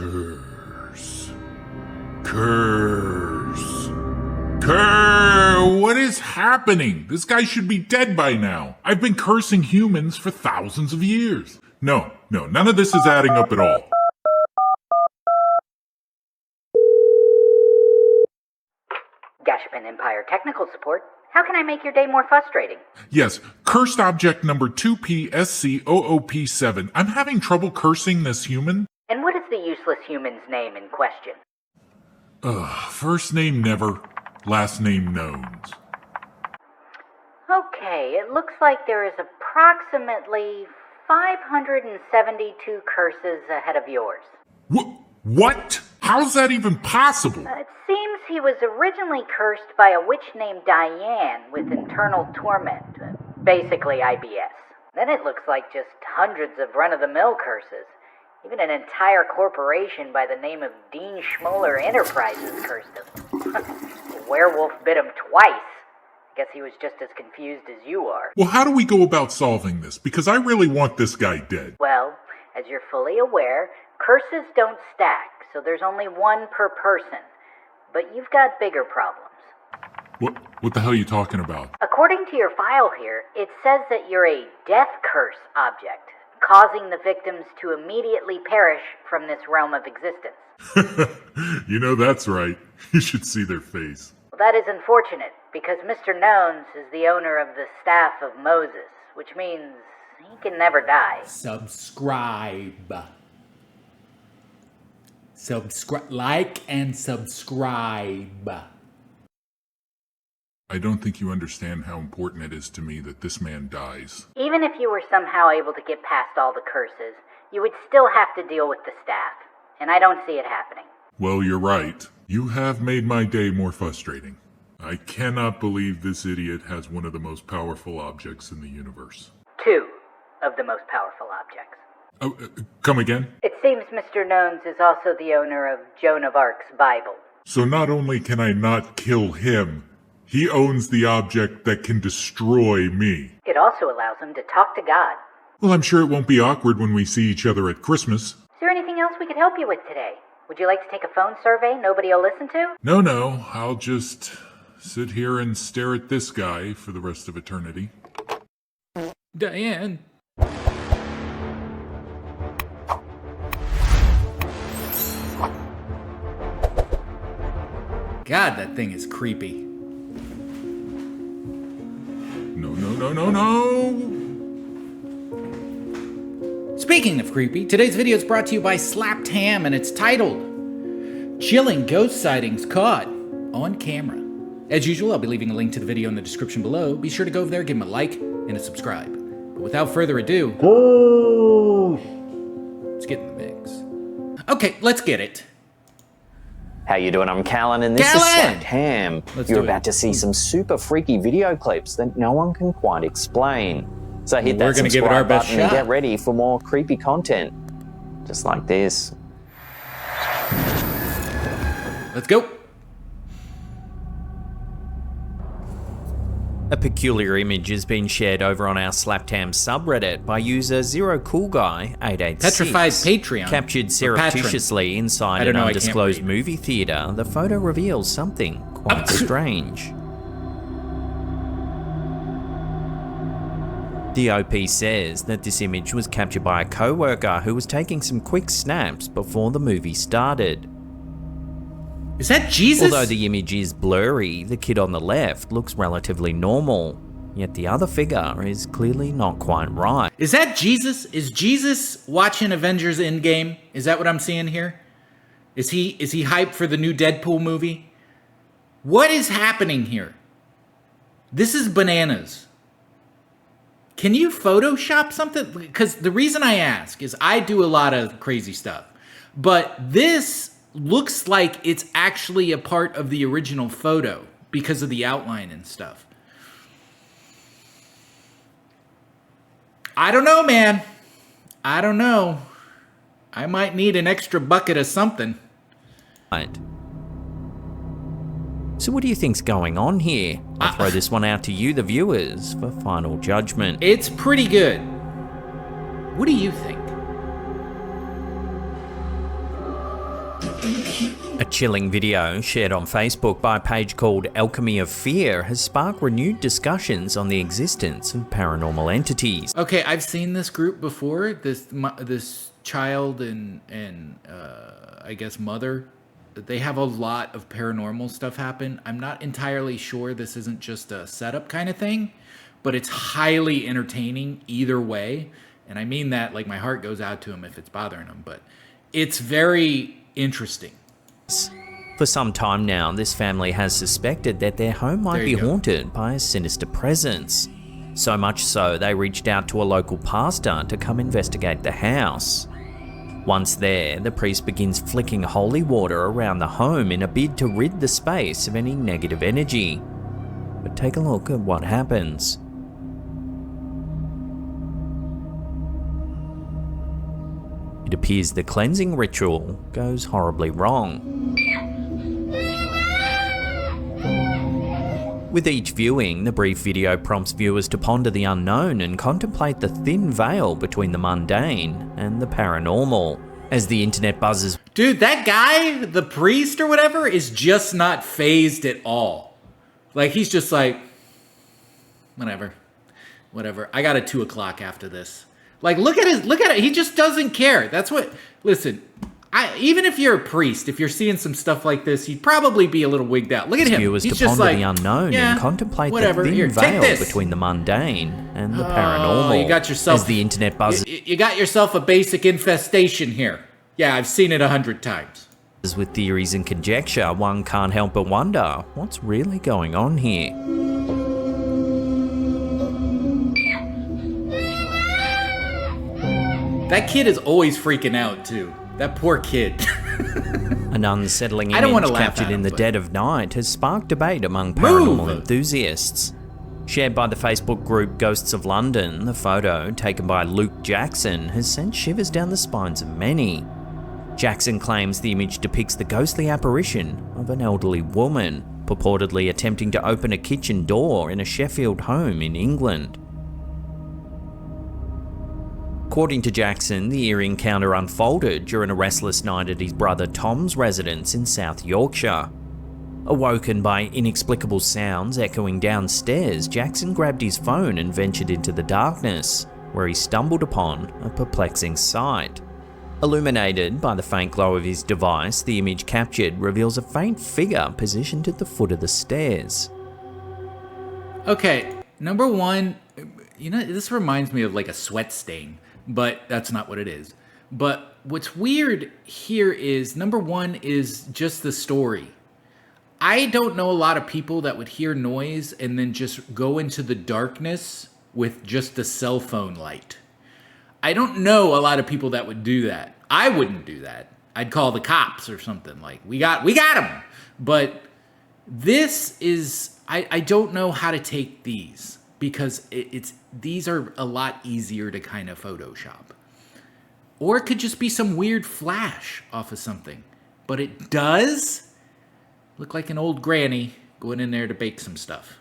Curse. What is happening? This guy should be dead by now. I've been cursing humans for thousands of years. No, none of this is adding up at all. Gashapin Empire Technical Support. How can I make your day more frustrating? Yes, cursed object number 2PSCOOP7. I'm having trouble cursing this human. And what is the useless human's name in question? First name never, last name knowns. Okay, it looks like there is approximately 572 curses ahead of yours. What? How's that even possible? It seems he was originally cursed by a witch named Diane with internal torment, basically IBS. Then it looks like just hundreds of run-of-the-mill curses. Even an entire corporation by the name of Dean Schmoller Enterprises cursed him. A werewolf bit him twice. I guess he was just as confused as you are. Well, how do we go about solving this? Because I really want this guy dead. Well, as you're fully aware, curses don't stack, so there's only one per person. But you've got bigger problems. What the hell are you talking about? According to your file here, it says that you're a death curse object, causing the victims to immediately perish from this realm of existence. You know that's right. You should see their face. Well, that is unfortunate, because Mr. Knowns is the owner of the Staff of Moses, which means he can never die. Subscribe. Like and subscribe. I don't think you understand how important it is to me that this man dies. Even if you were somehow able to get past all the curses, you would still have to deal with the staff, and I don't see it happening. Well, you're right. You have made my day more frustrating. I cannot believe this idiot has one of the most powerful objects in the universe. 2 of the most powerful objects. Oh, come again? It seems Mr. Knowns is also the owner of Joan of Arc's Bible. So not only can I not kill him, he owns the object that can destroy me. It also allows him to talk to God. Well, I'm sure it won't be awkward when we see each other at Christmas. Is there anything else we could help you with today? Would you like to take a phone survey nobody will listen to? No, I'll just sit here and stare at this guy for the rest of eternity. Diane. God, that thing is creepy. No. Speaking of creepy, today's video is brought to you by SlappedHam, and it's titled Chilling Ghost Sightings Caught on Camera. As usual, I'll be leaving a link to the video in the description below. Be sure to go over there, give him a like, and a subscribe. But without further ado, let's get in the mix. Okay, let's get it. How you doing? I'm Callan, and this is SlappedHam. You're about to see some super freaky video clips that no one can quite explain. So hit that subscribe button and get ready for more creepy content, just like this. Let's go. A peculiar image has been shared over on our SlappedHam subreddit by user ZeroCoolGuy886. Petrified Patreon. Captured surreptitiously inside an undisclosed movie theater, the photo reveals something quite strange. The OP says that this image was captured by a co-worker who was taking some quick snaps before the movie started. Is that Jesus? Although the image is blurry, the kid on the left looks relatively normal, yet the other figure is clearly not quite right. Is that Jesus? Is Jesus watching Avengers Endgame? Is that what I'm seeing here? Is he hyped for the new Deadpool movie? What is happening here? This is bananas. Can you Photoshop something? Because the reason I ask is I do a lot of crazy stuff, but this looks like it's actually a part of the original photo because of the outline and stuff. I don't know, man. I don't know. I might need an extra bucket of something. Right. So what do you think's going on here? I'll throw this one out to you, the viewers, for final judgment. It's pretty good. What do you think? A chilling video shared on Facebook by a page called Alchemy of Fear has sparked renewed discussions on the existence of paranormal entities. Okay, I've seen this group before. This child and I guess mother. They have a lot of paranormal stuff happen. I'm not entirely sure this isn't just a setup kind of thing, but it's highly entertaining either way. And I mean that like my heart goes out to him if it's bothering him, but it's very interesting. For some time now, this family has suspected that their home might be haunted by a sinister presence. So much so, they reached out to a local pastor to come investigate the house. Once there, the priest begins flicking holy water around the home in a bid to rid the space of any negative energy. But take a look at what happens. It appears the cleansing ritual goes horribly wrong. With each viewing, the brief video prompts viewers to ponder the unknown and contemplate the thin veil between the mundane and the paranormal. As the internet buzzes... Dude, that guy, the priest or whatever, is just not fazed at all. Like, he's just like, whatever. I got a 2 o'clock after this. Like, look at it. He just doesn't care. That's what, listen, even if you're a priest, if you're seeing some stuff like this, you'd probably be a little wigged out. Look at him. Viewers He's to just ponder like, the unknown and contemplate the thin veil between the mundane and the paranormal. You got yourself, as the internet buzzes. You got yourself a basic infestation here. Yeah, I've seen it 100 times. With theories and conjecture, one can't help but wonder what's really going on here. That kid is always freaking out too. That poor kid. An unsettling image captured in the dead of night has sparked debate among paranormal enthusiasts. Shared by the Facebook group Ghosts of London, the photo, taken by Luke Jackson, has sent shivers down the spines of many. Jackson claims the image depicts the ghostly apparition of an elderly woman, purportedly attempting to open a kitchen door in a Sheffield home in England. According to Jackson, the eerie encounter unfolded during a restless night at his brother Tom's residence in South Yorkshire. Awoken by inexplicable sounds echoing downstairs, Jackson grabbed his phone and ventured into the darkness, where he stumbled upon a perplexing sight. Illuminated by the faint glow of his device, the image captured reveals a faint figure positioned at the foot of the stairs. Okay, number one, this reminds me of like a sweat stain. But that's not what it is. But what's weird here is, number one is just the story. I don't know a lot of people that would hear noise and then just go into the darkness with just a cell phone light. I don't know a lot of people that would do that. I wouldn't do that. I'd call the cops or something like, we got him. But this is, I don't know how to take these. Because these are a lot easier to kind of Photoshop. Or it could just be some weird flash off of something. But it does look like an old granny going in there to bake some stuff.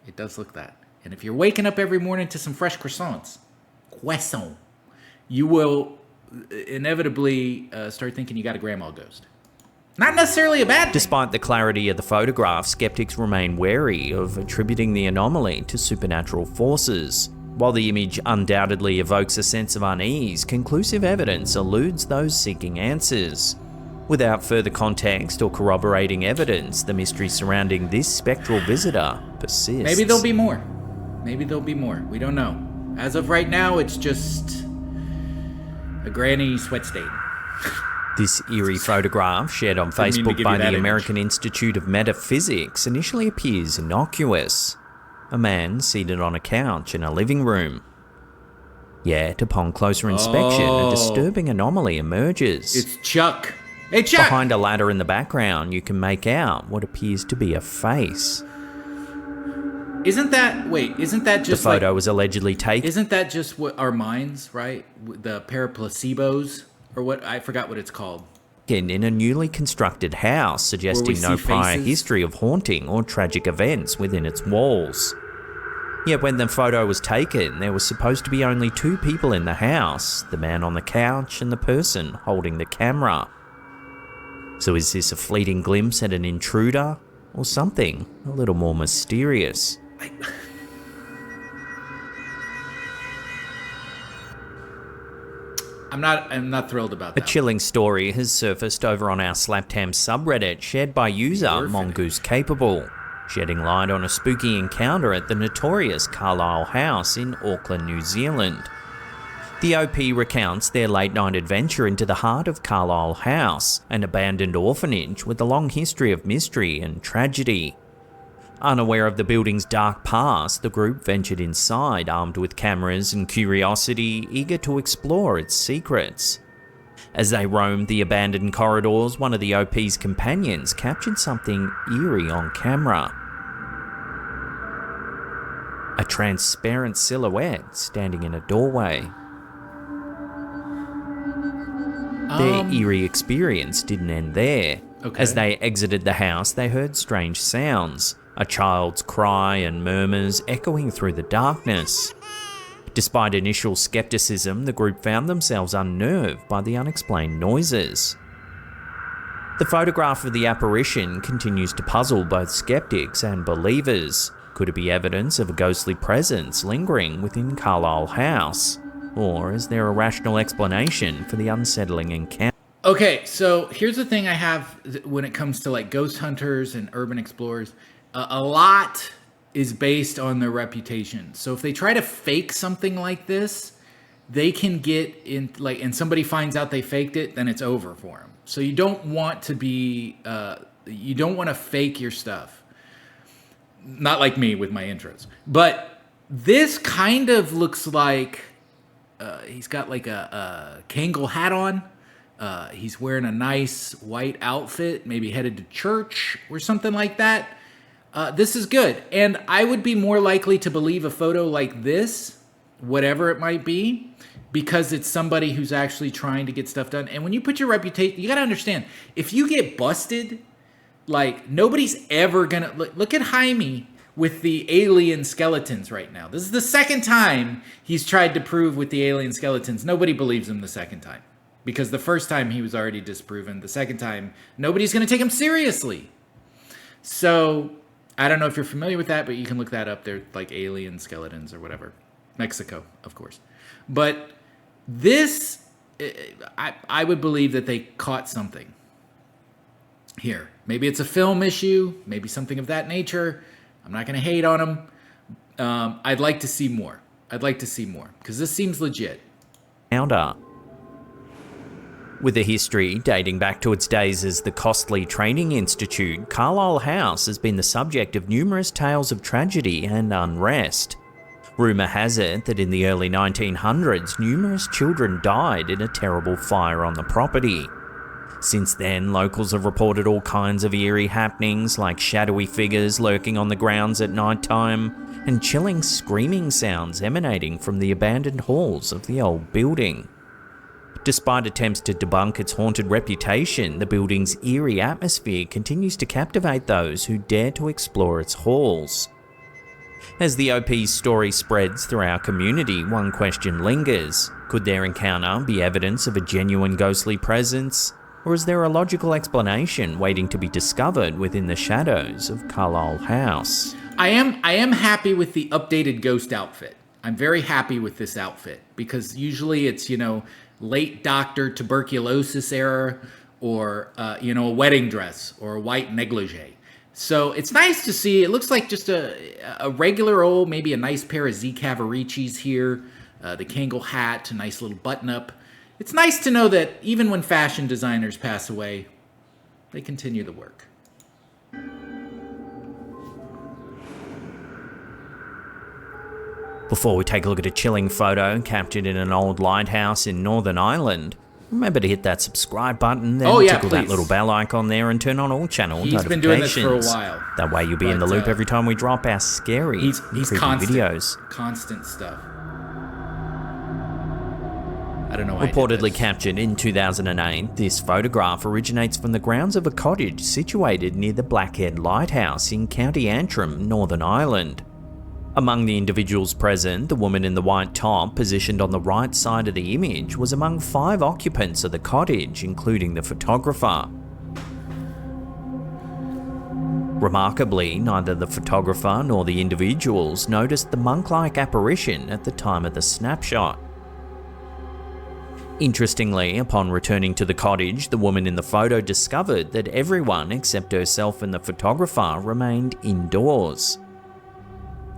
It does look that. And if you're waking up every morning to some fresh croissants, you will inevitably start thinking you got a grandma ghost. Not necessarily a bad thing. Despite the clarity of the photograph, skeptics remain wary of attributing the anomaly to supernatural forces. While the image undoubtedly evokes a sense of unease, conclusive evidence eludes those seeking answers. Without further context or corroborating evidence, the mystery surrounding this spectral visitor persists. Maybe there'll be more. We don't know. As of right now, it's just a granny sweat stain. This eerie photograph, shared on Facebook by the American Institute of Metaphysics, initially appears innocuous. A man seated on a couch in a living room. Yet, upon closer inspection, a disturbing anomaly emerges. It's Chuck. Hey, Chuck! Behind a ladder in the background, you can make out what appears to be a face. Isn't that just the photo was allegedly taken? Isn't that just what our minds, right? The paraplacebos? Or what, I forgot what it's called. In a newly constructed house, suggesting no prior history of haunting or tragic events within its walls. Yet when the photo was taken, there was supposed to be only 2 people in the house, the man on the couch and the person holding the camera. So is this a fleeting glimpse at an intruder, or something a little more mysterious? I'm not thrilled about that. A chilling story has surfaced over on our SlappedHam subreddit shared by user Mongoose Capable, shedding light on a spooky encounter at the notorious Carlisle House in Auckland, New Zealand. The OP recounts their late-night adventure into the heart of Carlisle House, an abandoned orphanage with a long history of mystery and tragedy. Unaware of the building's dark past, the group ventured inside armed with cameras and curiosity, eager to explore its secrets. As they roamed the abandoned corridors, one of the OP's companions captured something eerie on camera. A transparent silhouette standing in a doorway. Their eerie experience didn't end there. Okay. As they exited the house, they heard strange sounds, a child's cry and murmurs echoing through the darkness. Despite initial skepticism, the group found themselves unnerved by the unexplained noises. The photograph of the apparition continues to puzzle both skeptics and believers. Could it be evidence of a ghostly presence lingering within Carlisle House? Or is there a rational explanation for the unsettling encounter? Okay, so here's the thing I have when it comes to like ghost hunters and urban explorers. A lot is based on their reputation. So if they try to fake something like this, they can get in, like, and somebody finds out they faked it, then it's over for them. So you don't want to be, you don't want to fake your stuff. Not like me with my intros. But this kind of looks like he's got like a Kangol hat on. He's wearing a nice white outfit, maybe headed to church or something like that. This is good. And I would be more likely to believe a photo like this, whatever it might be, because it's somebody who's actually trying to get stuff done. And when you put your reputation, you got to understand, if you get busted, like nobody's ever going to look at Jaime with the alien skeletons right now. This is the second time he's tried to prove with the alien skeletons. Nobody believes him the second time because the first time he was already disproven. The second time, nobody's going to take him seriously. So I don't know if you're familiar with that, but you can look that up. They're like alien skeletons or whatever. Mexico, of course. But this, I would believe that they caught something here. Maybe it's a film issue, maybe something of that nature. I'm not going to hate on them. I'd like to see more. Because this seems legit. With a history dating back to its days as the costly training institute, Carlisle House has been the subject of numerous tales of tragedy and unrest. Rumour has it that in the early 1900s, numerous children died in a terrible fire on the property. Since then, locals have reported all kinds of eerie happenings, like shadowy figures lurking on the grounds at night time, and chilling screaming sounds emanating from the abandoned halls of the old building. Despite attempts to debunk its haunted reputation, the building's eerie atmosphere continues to captivate those who dare to explore its halls. As the OP's story spreads through our community, one question lingers. Could their encounter be evidence of a genuine ghostly presence? Or is there a logical explanation waiting to be discovered within the shadows of Carlisle House? I am happy with the updated ghost outfit. I'm very happy with this outfit because usually it's, late doctor tuberculosis era or, a wedding dress or a white negligee. So it's nice to see. It looks like just a regular old, maybe a nice pair of Z Cavaricis here, the Kangol hat, a nice little button up. It's nice to know that even when fashion designers pass away, they continue the work. Before we take a look at a chilling photo captured in an old lighthouse in Northern Ireland, remember to hit that subscribe button, then tickle that little bell icon there and turn on all channel notifications. He's been doing this for a while. That way you'll be in the loop every time we drop our scary, he's creepy constant, videos. Constant stuff. I don't know why. Reportedly captured in 2008, this photograph originates from the grounds of a cottage situated near the Blackhead Lighthouse in County Antrim, Northern Ireland. Among the individuals present, the woman in the white top, positioned on the right side of the image, was among 5 occupants of the cottage, including the photographer. Remarkably, neither the photographer nor the individuals noticed the monk-like apparition at the time of the snapshot. Interestingly, upon returning to the cottage, the woman in the photo discovered that everyone except herself and the photographer remained indoors.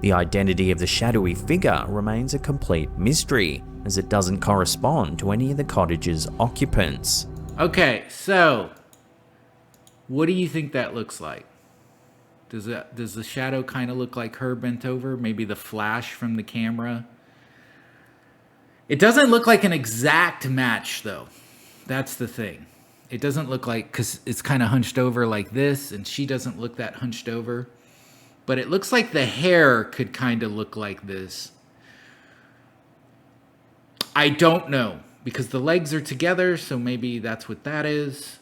The identity of the shadowy figure remains a complete mystery, as it doesn't correspond to any of the cottage's occupants. Okay, so what do you think that looks like? Does the shadow kind of look like her bent over? Maybe the flash from the camera? It doesn't look like an exact match, though. That's the thing. It doesn't look like, because it's kind of hunched over like this, and she doesn't look that hunched over. But it looks like the hair could kind of look like this. I don't know, because the legs are together, so maybe that's what that is.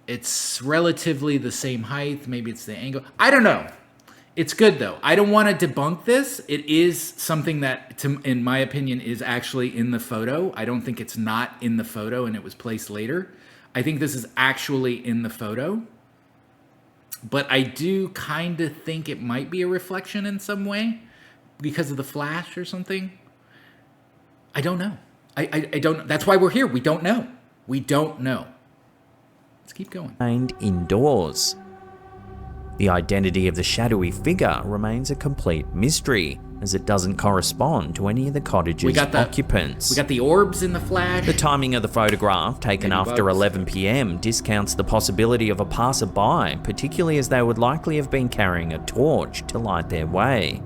It's relatively the same height. Maybe it's the angle. I don't know. It's good, though. I don't want to debunk this. It is something that, in my opinion, is actually in the photo. I don't think it's not in the photo and it was placed later. I think this is actually in the photo. But I do kind of think it might be a reflection in some way because of the flash or something. I don't know. I don't. That's why we're here. We don't know. We don't know. Let's keep going. Remained indoors. The identity of the shadowy figure remains a complete mystery, as it doesn't correspond to any of the cottage's occupants. We got the orbs in the flash. The timing of the photograph, taken after 11 p.m, discounts the possibility of a passerby, particularly as they would likely have been carrying a torch to light their way.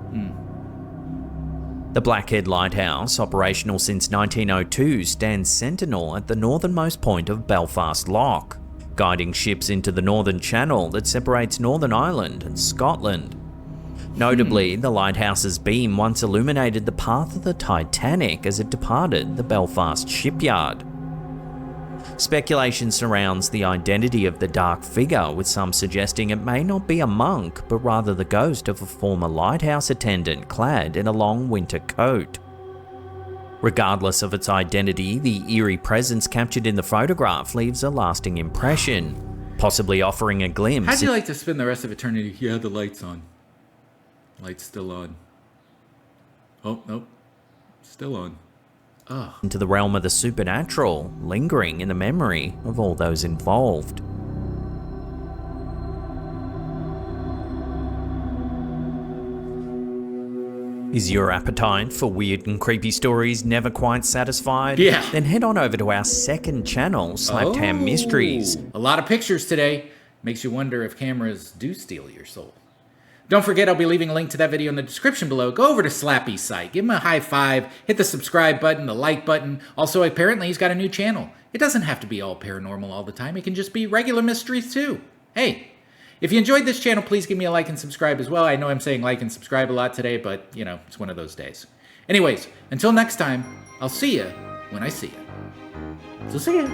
The Blackhead Lighthouse, operational since 1902, stands sentinel at the northernmost point of Belfast Loch, guiding ships into the Northern Channel that separates Northern Ireland and Scotland. Notably, the lighthouse's beam once illuminated the path of the Titanic as it departed the Belfast shipyard. Speculation surrounds the identity of the dark figure, with some suggesting it may not be a monk, but rather the ghost of a former lighthouse attendant clad in a long winter coat. Regardless of its identity, the eerie presence captured in the photograph leaves a lasting impression, possibly offering a glimpse. How'd you like to spend the rest of eternity? Yeah, the light's on. Light's still on. Oh, nope. Still on. Oh. Into the realm of the supernatural, lingering in the memory of all those involved. Is your appetite for weird and creepy stories never quite satisfied? Yeah. Then head on over to our second channel, SlappedHam Mysteries. A lot of pictures today. Makes you wonder if cameras do steal your soul. Don't forget, I'll be leaving a link to that video in the description below. Go over to Slappy's site, give him a high five, hit the subscribe button, the like button. Also, apparently he's got a new channel. It doesn't have to be all paranormal all the time. It can just be regular mysteries too. Hey. If you enjoyed this channel, please give me a like and subscribe as well. I know I'm saying like and subscribe a lot today, but, you know, it's one of those days. Anyways, until next time, I'll see you when I see you. So see ya.